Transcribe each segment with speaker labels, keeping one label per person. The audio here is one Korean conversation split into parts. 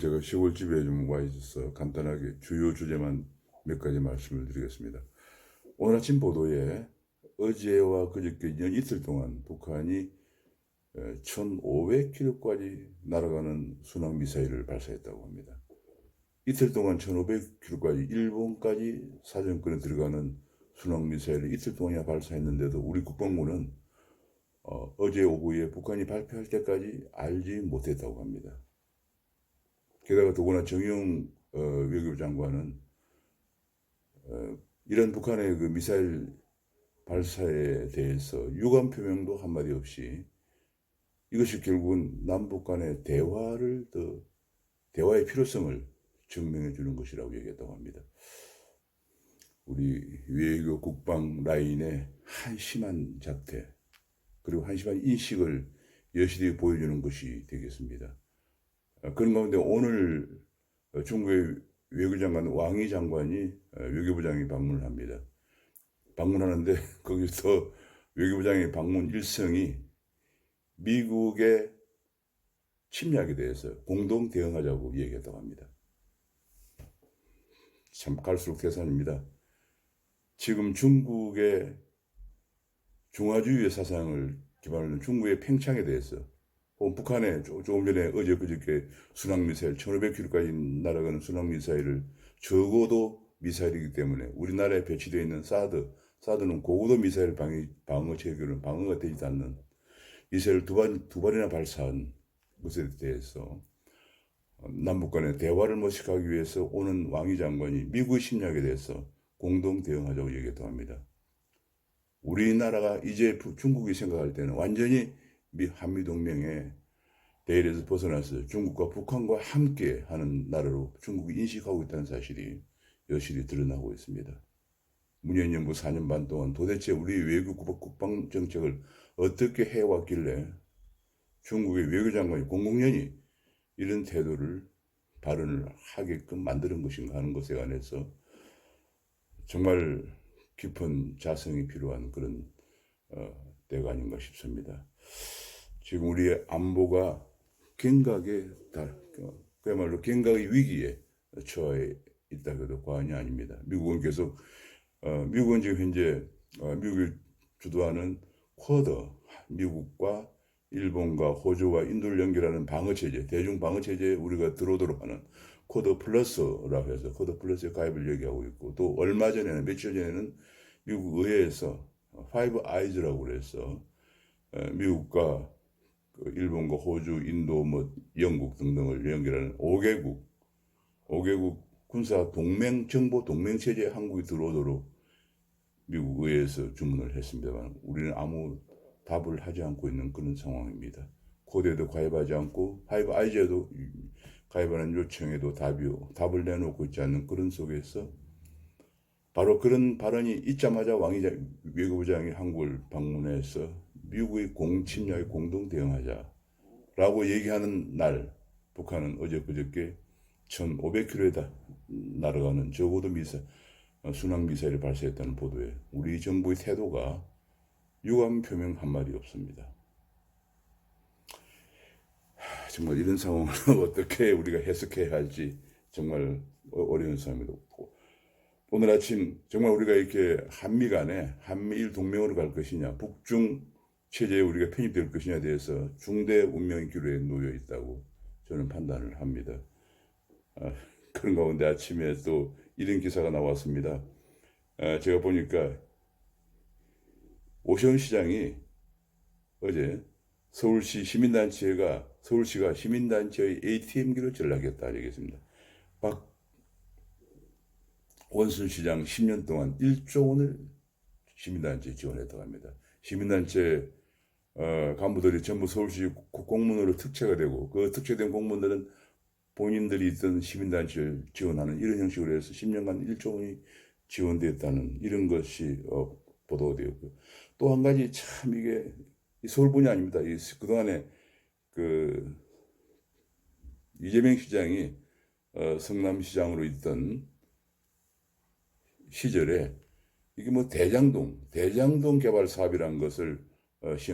Speaker 1: 제가 시골집에 좀 와 있어서 간단하게 주요 주제만 몇 가지 말씀을 드리겠습니다. 오늘 아침 보도에 어제와 그저께 연 이틀 동안 북한이 1,500km까지 날아가는 순항 미사일을 발사했다고 합니다. 이틀 동안 1,500km까지 일본까지 사정권에 들어가는 순항 미사일을 이틀 동안이나 발사했는데도 우리 국방부는 어제 오후에 북한이 발표할 때까지 알지 못했다고 합니다. 게다가 더구나 정의용 외교부 장관은 이런 북한의 그 미사일 발사에 대해서 유감 표명도 한마디 없이 이것이 결국은 남북 간의 대화의 필요성을 증명해 주는 것이라고 얘기했다고 합니다. 우리 외교 국방 라인의 한심한 작태 그리고 한심한 인식을 여실히 보여주는 것이 되겠습니다. 그런 가운데 오늘 중국의 외교장관 왕이 장관이 외교부장이 방문을 합니다. 방문하는데 거기서 외교부장의 방문 일성이 미국의 침략에 대해서 공동 대응하자고 얘기했다고 합니다. 참 갈수록 태산입니다. 지금 중국의 중화주의의 사상을 기반으로 중국의 팽창에 대해서 북한에 조금 전에 어제 그저께 순항미사일 1,500km까지 날아가는 순항미사일을 적어도 미사일이기 때문에 우리나라에 배치되어 있는 사드는 고고도 미사일 방어 체계로는 방어가 되지 않는 미사일을 두 발이나 발사한 것에 대해서 남북 간의 대화를 모색하기 위해서 오는 왕이 장관이 미국의 침략에 대해서 공동 대응하자고 얘기했다고 합니다. 우리나라가 이제 중국이 생각할 때는 완전히 한미동맹의 대열에서 벗어나서 중국과 북한과 함께 하는 나라로 중국이 인식하고 있다는 사실이 여실히 드러나고 있습니다. 문재인 정부 4년 반 동안 도대체 우리 외교 국방 정책을 어떻게 해왔길래 중국의 외교장관이 공공연히 이런 발언을 하게끔 만드는 것인가 하는 것에 관해서 정말 깊은 자성이 필요한 그런 때가 아닌가 싶습니다. 지금 우리의 안보가 그야말로 갱각의 위기에 처해 있다고 해도 과언이 아닙니다. 미국은 지금 현재 미국이 주도하는 쿼드, 미국과 일본과 호주와 인도를 연결하는 방어체제, 대중방어체제에 우리가 들어오도록 하는 쿼드 플러스라고 해서 쿼드 플러스에 가입을 얘기하고 있고, 또 며칠 전에는 미국 의회에서 파이브 아이즈라고 그래서 미국과 일본과 호주, 인도, 영국 등등을 연결하는 5개국 군사 정보 동맹 체제에 한국이 들어오도록 미국 의회에서 주문을 했습니다만 우리는 아무 답을 하지 않고 있는 그런 상황입니다. 코드에도 가입하지 않고 파이브 아이즈에도 가입하는 요청에도 답을 내놓고 있지 않는 그런 속에서 바로 그런 발언이 있자마자 외교부장이 한국을 방문해서 미국의 침략에 공동 대응하자라고 얘기하는 날, 북한은 어제 그저께 1,500km에 날아가는 적어도 순항 미사일을 발사했다는 보도에 우리 정부의 태도가 유감 표명 한마디 없습니다. 정말 이런 상황을 어떻게 우리가 해석해야 할지 정말 어려운 상황입니다. 오늘 아침 정말 우리가 이렇게 한미 간에 한미일 동맹으로 갈 것이냐, 북중 체제에 우리가 편입될 것이냐에 대해서 중대 운명의 기로에 놓여 있다고 저는 판단을 합니다. 그런 가운데 아침에 또 이런 기사가 나왔습니다. 제가 보니까 오세훈 시장이 어제 서울시가 시민단체의 ATM기로 전락했다 얘기했습니다. 박원순 시장 10년 동안 1조 원을 시민단체에 지원했다고 합니다. 시민단체 간부들이 전부 서울시 공무원으로 특채가 되고 그 특채된 공무원들은 본인들이 있던 시민단체를 지원하는 이런 형식으로 해서 10년간 1조 원이 지원됐다는 이런 것이 보도가 되었고요. 또 한 가지 참 이게 서울뿐이 아닙니다. 그동안에 이재명 시장이 성남시장으로 있던 시절에 이게 대장동 개발 사업이라는 것을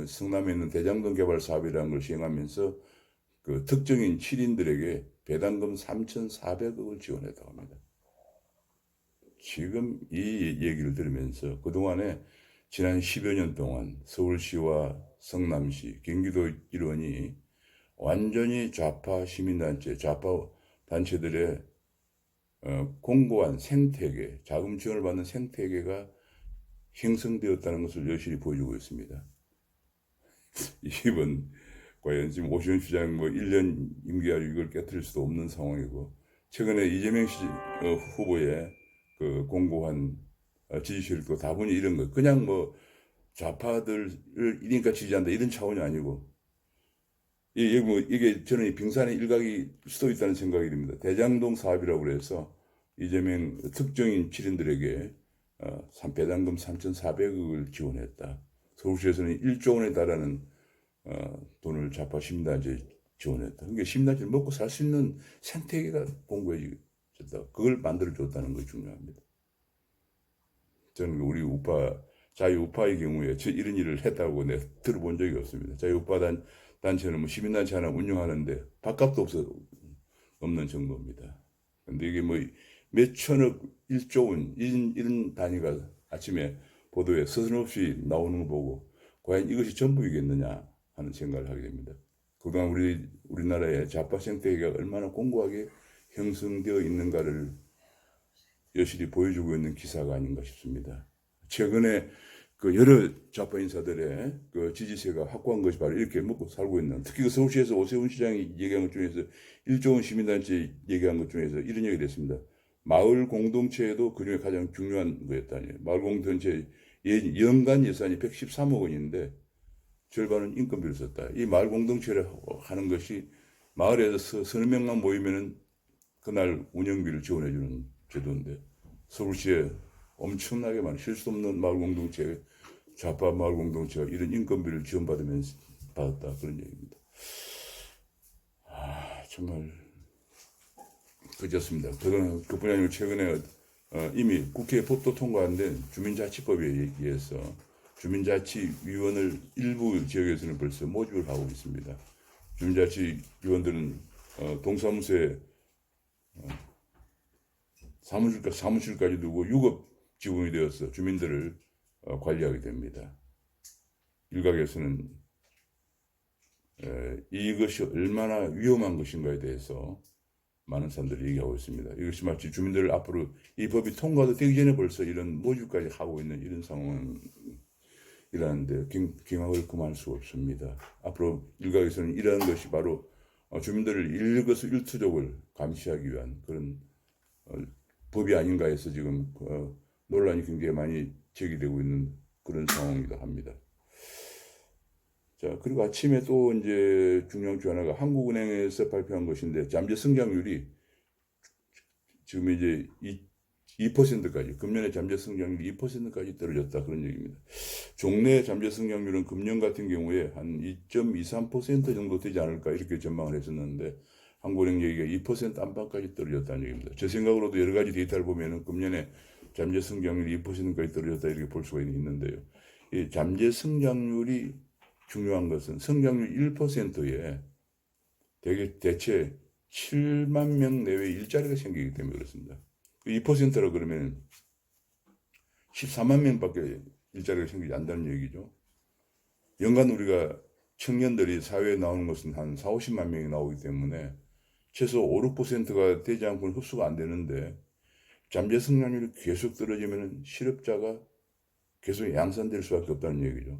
Speaker 1: 성남에 있는 대장동 개발 사업이라는 걸 시행하면서 그 특정인 7인들에게 배당금 3,400억을 지원했다고 합니다. 지금 이 얘기를 들으면서 그동안에 지난 10여 년 동안 서울시와 성남시, 경기도 일원이 완전히 좌파 시민단체, 좌파 단체들의 공고한 생태계, 자금 지원을 받는 생태계가 형성되었다는 것을 여실히 보여주고 있습니다. 이번 과연 지금 오시훈 시장 1년 임기하고 이걸 깨뜨릴 수도 없는 상황이고, 최근에 이재명 후보의 그 공고한 지지율도 다분히 이런 거, 그냥 좌파들을 이니까 지지한다 이런 차원이 아니고, 이게 저는 빙산의 일각일 수도 있다는 생각이 듭니다. 대장동 사업이라고 그래서 이재명 특정인 7인들에게 배당금 3,400억을 지원했다. 서울시에서는 1조 원에 달하는 돈을 좌파 시민단체에 지원했다. 그러니까 시민단체를 먹고 살 수 있는 생태계가 공고해졌다. 그걸 만들어줬다는 것이 중요합니다. 저는 우리 자유우파의 경우에 이런 일을 했다고 내가 들어본 적이 없습니다. 자유우파 단체는 시민단체 하나 운영하는데 밥값도 없는 정도입니다. 근데 이게 몇 천억, 1조 원, 이런 단위가 아침에 보도에 서슴없이 나오는 거 보고 과연 이것이 전부이겠느냐 하는 생각을 하게 됩니다. 그동안 우리나라의 좌파 생태계가 얼마나 공고하게 형성되어 있는가를 여실히 보여주고 있는 기사가 아닌가 싶습니다. 최근에 여러 좌파 인사들의 지지세가 확고한 것이 바로 이렇게 먹고 살고 있는, 특히 서울시에서 오세훈 시장이 얘기한 것 중에서 1조 원 시민단체 얘기한 것 중에서 이런 얘기를 했습니다. 마을 공동체에도 그중에 가장 중요한 거였다니. 마을 공동체 연간 예산이 113억 원인데 절반은 인건비를 썼다. 이 마을 공동체를 하는 것이 마을에서 서너 명만 모이면은 그날 운영비를 지원해주는 제도인데, 서울시에 엄청나게 많은 실수 없는 마을 공동체, 좌파 마을 공동체가 이런 인건비를 지원받으면서 받았다, 그런 얘기입니다. 정말 그렇습니다. 그뿐이 아니고 최근에 이미 국회에 법도 통과한 데 주민자치법에 의해서 주민자치위원을 일부 지역에서는 벌써 모집을 하고 있습니다. 주민자치위원들은 동사무소에 사무실까지 두고 유급 지원이 되어서 주민들을 관리하게 됩니다. 일각에서는 이것이 얼마나 위험한 것인가에 대해서 많은 사람들이 얘기하고 있습니다. 이것이 마치 주민들을 앞으로 이 법이 통과도 되기 전에 벌써 이런 모집까지 하고 있는 이런 상황이라는데 경악을 금할 수 없습니다. 앞으로 일각에서는 이러한 것이 바로 주민들을 일거수일투족을 감시하기 위한 그런 법이 아닌가 해서 지금 논란이 굉장히 많이 제기되고 있는 그런 상황이기도 합니다. 자, 그리고 아침에 또 이제 중요한 주 하나가 한국은행에서 발표한 것인데, 잠재 성장률이 지금 이제 2%까지, 금년에 잠재 성장률이 2%까지 떨어졌다, 그런 얘기입니다. 종래 잠재 성장률은 금년 같은 경우에 한 2.23% 정도 되지 않을까 이렇게 전망을 했었는데, 한국은행 얘기가 2% 안팎까지 떨어졌다는 얘기입니다. 제 생각으로도 여러 가지 데이터를 보면은 금년에 잠재 성장률이 2%까지 떨어졌다 이렇게 볼 수가 있는데요. 이 잠재 성장률이 중요한 것은 성장률 1%에 대체 7만 명 내외 일자리가 생기기 때문에 그렇습니다. 2%라 그러면 14만 명밖에 일자리가 생기지 않는다는 얘기죠. 연간 우리가 청년들이 사회에 나오는 것은 한 4, 50만 명이 나오기 때문에 최소 5, 6%가 되지 않고는 흡수가 안 되는데, 잠재 성장률이 계속 떨어지면 실업자가 계속 양산될 수밖에 없다는 얘기죠.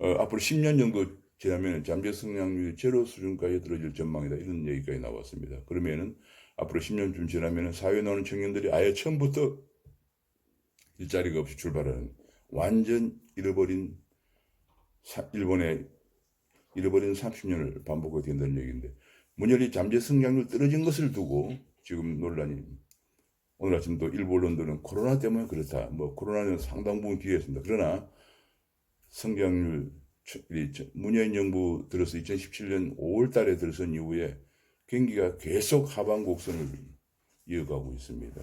Speaker 1: 앞으로 10년 정도 지나면 잠재 성장률이 제로 수준까지 떨어질 전망이다, 이런 얘기까지 나왔습니다. 그러면은 앞으로 10년쯤 지나면 사회에 나오는 청년들이 아예 처음부터 일자리가 없이 출발하는 완전 잃어버린 30년을 반복하게 된다는 얘기인데, 문열이 잠재 성장률 떨어진 것을 두고 지금 논란이, 오늘 아침도 일부 언론들은 코로나 때문에 그렇다, 코로나는 상당 부분 기여했습니다. 그러나 성장률, 문재인 정부 들어서 2017년 5월 달에 들어선 이후에 경기가 계속 하방 곡선을 이어가고 있습니다.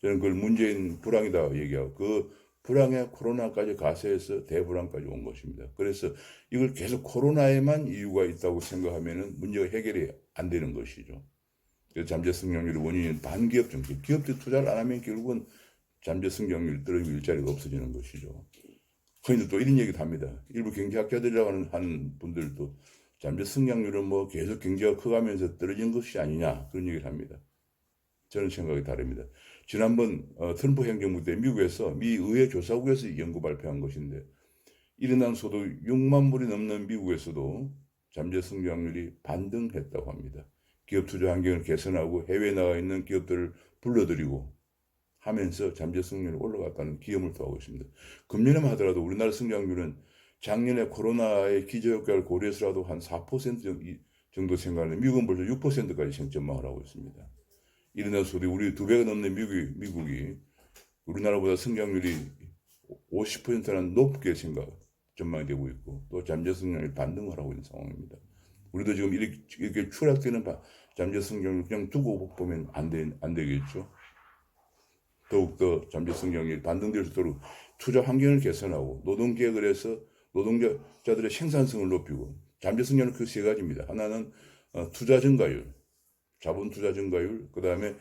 Speaker 1: 저는 그걸 문재인 불황이다 얘기하고, 그 불황에 코로나까지 가세해서 대불황까지 온 것입니다. 그래서 이걸 계속 코로나에만 이유가 있다고 생각하면 문제가 해결이 안 되는 것이죠. 잠재 성장률의 원인은 반기업 정책. 기업들이 투자를 안 하면 결국은 잠재 성장률이 떨어지고 일자리가 없어지는 것이죠. 흔히들 또 이런 얘기도 합니다. 일부 경제학자들이라고 하는 분들도 잠재 성장률은 뭐 계속 경제가 커가면서 떨어진 것이 아니냐 그런 얘기를 합니다. 저는 생각이 다릅니다. 지난번 트럼프 행정부 때 미국에서 미 의회 조사국에서 연구 발표한 것인데 일어난 소득 6만 불이 넘는 미국에서도 잠재 성장률이 반등했다고 합니다. 기업 투자 환경을 개선하고 해외에 나가 있는 기업들을 불러들이고 하면서 잠재 성장률이 올라갔다는 기염을 토하고 있습니다. 금년에만 하더라도 우리나라 성장률은 작년에 코로나의 기저효과를 고려해서라도 한 4% 정도 생각하는데 미국은 벌써 6%까지 생전망을 하고 있습니다. 일어난 소득이 우리 2배가 넘는 미국이 우리나라보다 성장률이 50%나 높게 전망이 되고 있고 또 잠재 성장률이 반등을 하고 있는 상황입니다. 우리도 지금 이렇게 추락되는 잠재 성장률 그냥 두고 보면 안 되겠죠. 더욱더 잠재 성장률이 반등될 수 있도록 투자 환경을 개선하고 노동 계획을 해서 노동자들의 생산성을 높이고 잠재 성장률은 그 세 가지입니다. 하나는 투자 증가율, 자본 투자 증가율, 그 다음에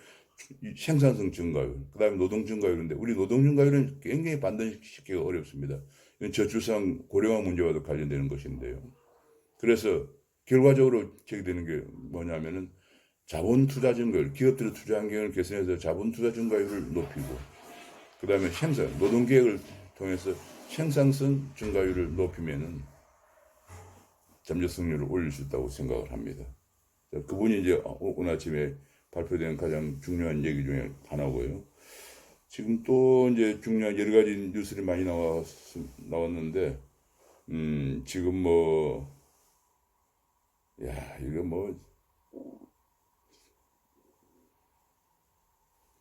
Speaker 1: 생산성 증가율, 그 다음에 노동 증가율인데 우리 노동 증가율은 굉장히 반등시키기가 어렵습니다. 이건 저출산 고령화 문제와도 관련되는 것인데요. 그래서 결과적으로 제기되는 게 뭐냐면은 자본 투자 증가율, 기업들의 투자 환경을 개선해서 자본 투자 증가율을 높이고, 그 다음에 노동 계획을 통해서 생산성 증가율을 높이면은 잠재 성장률을 올릴 수 있다고 생각을 합니다. 그분이 이제 오늘 아침에 발표된 가장 중요한 얘기 중에 하나고요. 지금 또 이제 중요한 여러 가지 뉴스들이 많이 나왔는데, 지금 이거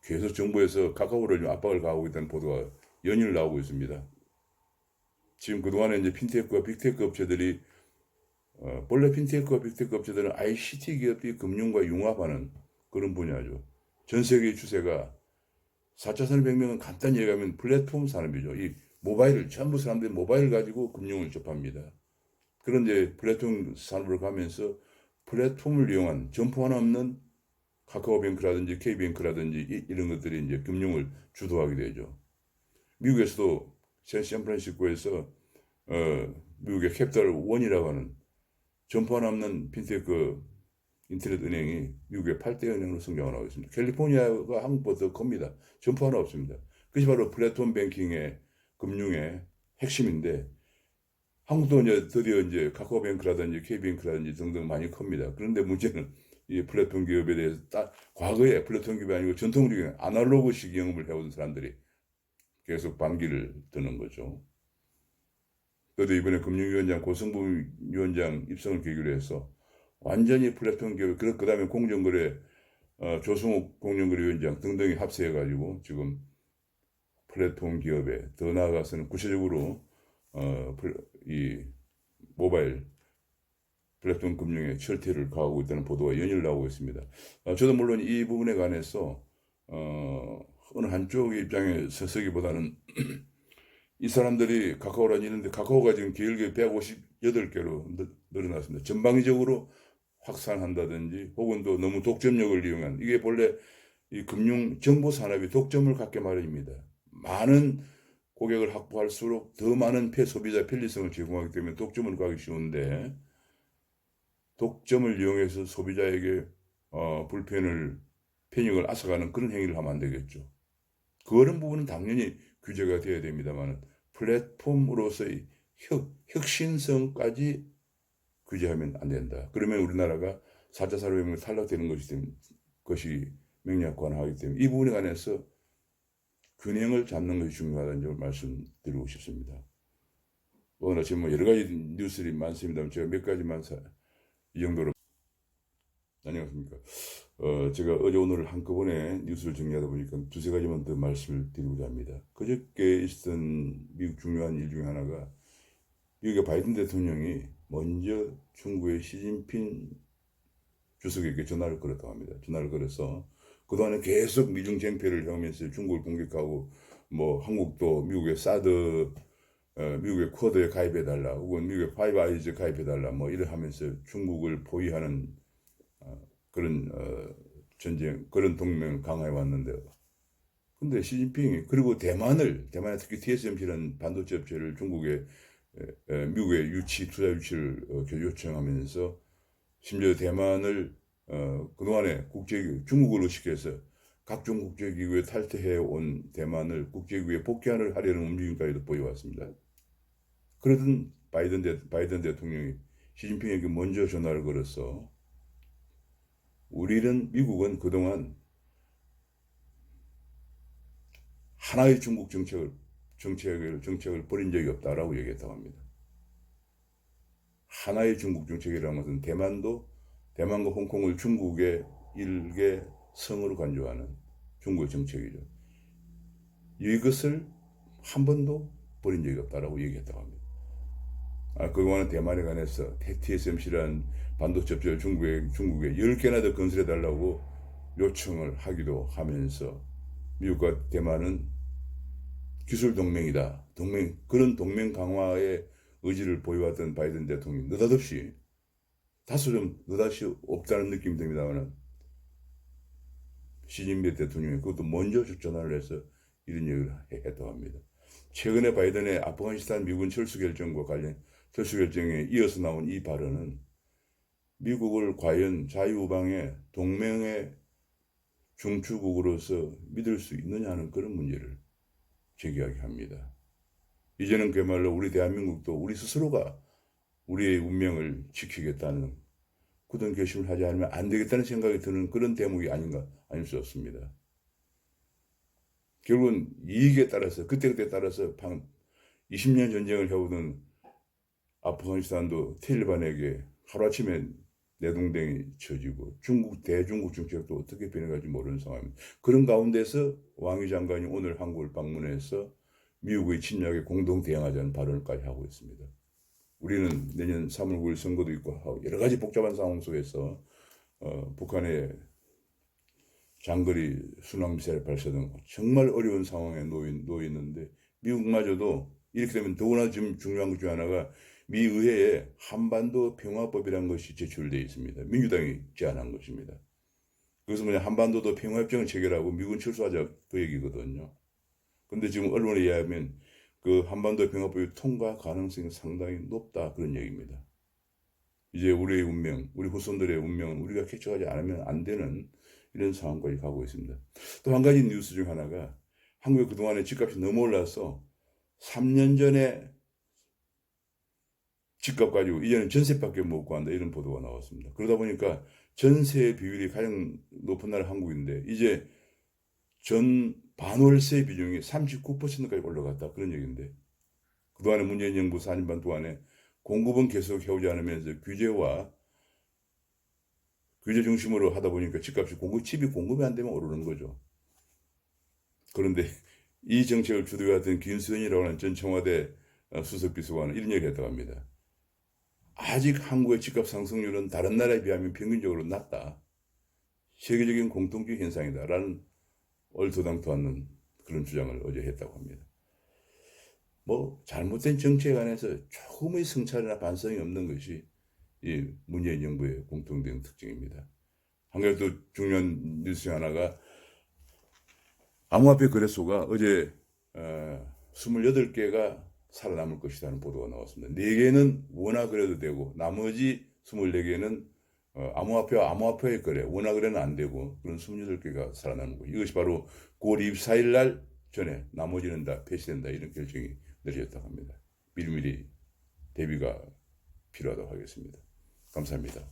Speaker 1: 계속 정부에서 카카오를 좀 압박을 가하고 있다는 보도가 연일 나오고 있습니다. 지금 그동안에 이제 핀테크와 빅테크 업체들이 본래 핀테크와 빅테크 업체들은 ICT 기업이 금융과 융합하는 그런 분야죠. 전 세계의 추세가 4차 산업혁명은 간단히 얘기하면 플랫폼 산업이죠. 이 모바일을 전부 사람들이 모바일 가지고 금융을 접합니다. 그런데 플랫폼 산업으로 가면서 플랫폼을 이용한 점포 하나 없는 카카오뱅크라든지 K뱅크라든지 이런 것들이 이제 금융을 주도하게 되죠. 미국에서도 샌프란시스코에서 미국의 캐피탈 원이라고 하는 점포 하나 없는 핀테크 인터넷 은행이 미국의 8대 은행으로 성장을 하고 있습니다. 캘리포니아가 한국보다 더 큽니다. 점포 하나 없습니다. 그것이 바로 플랫폼 뱅킹의 금융의 핵심인데 한국도 이제 드디어 이제 카카오뱅크라든지 K뱅크라든지 등등 많이 큽니다. 그런데 문제는 이 플랫폼 기업에 대해서 과거에 플랫폼 기업이 아니고 전통적인 아날로그식 영업을 해온 사람들이 계속 반기를 드는 거죠. 그래도 이번에 금융위원장 고성부 위원장 입성을 계기로 해서 완전히 플랫폼 기업, 그 다음에 공정거래, 조승욱 공정거래위원장 등등이 합세해가지고 지금 플랫폼 기업에 더 나아가서는 구체적으로 이 모바일 플랫폼 금융의 철퇴를 가하고 있다는 보도가 연일 나오고 있습니다. 저도 물론 이 부분에 관해서 어느 한쪽의 입장에 서서기보다는 이 사람들이 카카오라는 이는데 카카오가 지금 길게 158개로 늘어났습니다. 전방위적으로 확산한다든지 혹은 또 너무 독점력을 이용한 이게 본래 이 금융 정보 산업이 독점을 갖게 마련입니다. 많은 고객을 확보할수록 더 많은 소비자 편리성을 제공하기 때문에 독점을 가기 쉬운데 독점을 이용해서 소비자에게 편익을 앗아가는 그런 행위를 하면 안 되겠죠. 그런 부분은 당연히 규제가 되어야 됩니다만 플랫폼으로서의 혁신성까지 규제하면 안 된다. 그러면 우리나라가 4차 산업혁명에 탈락되는 것이 명약관하기 때문에 이 부분에 관해서 균형을 잡는 것이 중요하다는 점을 말씀드리고 싶습니다. 오늘 아침 여러 가지 뉴스들이 많습니다만 제가 몇 가지만 이 정도로 안녕하십니까. 제가 어제 오늘 한꺼번에 뉴스를 정리하다 보니까 두세 가지만 더 말씀을 드리고자 합니다. 그저께 있었던 미국 중요한 일 중에 하나가 미국의 바이든 대통령이 먼저 중국의 시진핑 주석에게 전화를 걸었다고 합니다. 전화를 걸어서 그동안에 계속 미중 쟁패를 해오면서 중국을 공격하고 한국도 미국의 사드 미국의 쿼드에 가입해달라 혹은 미국의 파이브 아이즈 가입해달라 이래 하면서 중국을 포위하는 그런 전쟁 그런 동맹을 강화해 왔는데 근데 시진핑이 그리고 대만에 특히 TSMC라는 반도체 업체를 중국에 미국의 투자 유치를 요청하면서 심지어 대만을 그동안에 중국을 의식해서 각종 국제기구에 탈퇴해 온 대만을 국제기구에 복귀하는 하려는 움직임까지도 보여왔습니다. 그러던 바이든 대통령이 시진핑에게 먼저 전화를 걸어서 미국은 그동안 하나의 중국 정책을 버린 적이 없다라고 얘기했다고 합니다. 하나의 중국 정책이라는 것은 대만과 홍콩을 중국의 일개 성으로 간주하는 중국의 정책이죠. 이것을 한 번도 버린 적이 없다라고 얘기했다고 합니다. 그동안 대만에 관해서 TSMC라는 반도체 업체를 중국에 10개나 더 건설해달라고 요청을 하기도 하면서 미국과 대만은 기술 동맹이다. 그런 동맹 강화의 의지를 보여왔던 바이든 대통령이 느닷없이 없다는 느낌이 듭니다만 시진핑 대통령이 그것도 먼저 전화를 해서 이런 얘기를 했다고 합니다. 최근에 바이든의 아프가니스탄 미군 철수 결정에 이어서 나온 이 발언은 미국을 과연 자유우방의 동맹의 중추국으로서 믿을 수 있느냐 하는 그런 문제를 제기하게 합니다. 이제는 그야말로 우리 대한민국도 우리 스스로가 우리의 운명을 지키겠다는 굳은 결심을 하지 않으면 안 되겠다는 생각이 드는 그런 대목이 아닐 수 없습니다. 결국은 이익에 따라서 그때그때 따라서 20년 전쟁을 해오던 아프가니스탄도 텔리반에게 하루아침에 내동댕이 쳐지고 대중국 정책도 어떻게 변해갈지 모르는 상황입니다. 그런 가운데서 왕이 장관이 오늘 한국을 방문해서 미국의 침략에 공동 대응하자는 발언까지 하고 있습니다. 우리는 내년 3월 9일 선거도 있고 여러 가지 복잡한 상황 속에서 북한의 장거리 순항미사일 발사 등 정말 어려운 상황에 놓여 있는데 미국마저도 이렇게 되면 더구나 지금 중요한 것 중 하나가 미 의회에 한반도 평화법이라는 것이 제출되어 있습니다. 민주당이 제안한 것입니다. 그것은 뭐냐 한반도도 평화협정을 체결하고 미군 철수하자 그 얘기거든요. 근데 지금 언론에 의하면 그 한반도 평화법이 통과 가능성이 상당히 높다 그런 얘기입니다. 이제 우리의 운명, 우리 후손들의 운명은 우리가 캐쳐하지 않으면 안 되는 이런 상황까지 가고 있습니다. 또 한 가지 뉴스 중 하나가 한국의 그동안에 집값이 너무 올라서 3년 전에 집값 가지고 이제는 전세밖에 못 구한다 이런 보도가 나왔습니다. 그러다 보니까 전세 비율이 가장 높은 나라 한국인데 이제 반월세 비중이 39%까지 올라갔다 그런 얘기인데 그동안에 문재인 정부 4년 반 동안에 공급은 계속 해오지 않으면서 규제 중심으로 하다 보니까 집이 공급이 안 되면 오르는 거죠. 그런데 이 정책을 주도했던 김수현이라고 하는 전 청와대 수석비서관은 이런 얘기를 했다고 합니다. 아직 한국의 집값 상승률은 다른 나라에 비하면 평균적으로 낮다. 세계적인 공통적 현상이다라는 얼토당토 않는 그런 주장을 어제 했다고 합니다. 잘못된 정책에 관해서 조금의 성찰이나 반성이 없는 것이 이 문재인 정부의 공통된 특징입니다. 한 가지 또 중요한 뉴스 중 하나가 암호화폐 거래소가 어제 28개가 살아남을 것이라는 보도가 나왔습니다. 4개는 원화 거래도 되고 나머지 24개는 암호화폐의 거래, 원화 거래는 안 되고 그런 28개가 살아남은 거예요. 이것이 바로 9월 24일 날 전에 나머지는 다 폐지된다 이런 결정이 내려졌다고 합니다. 미리미리 대비가 필요하다고 하겠습니다. 감사합니다.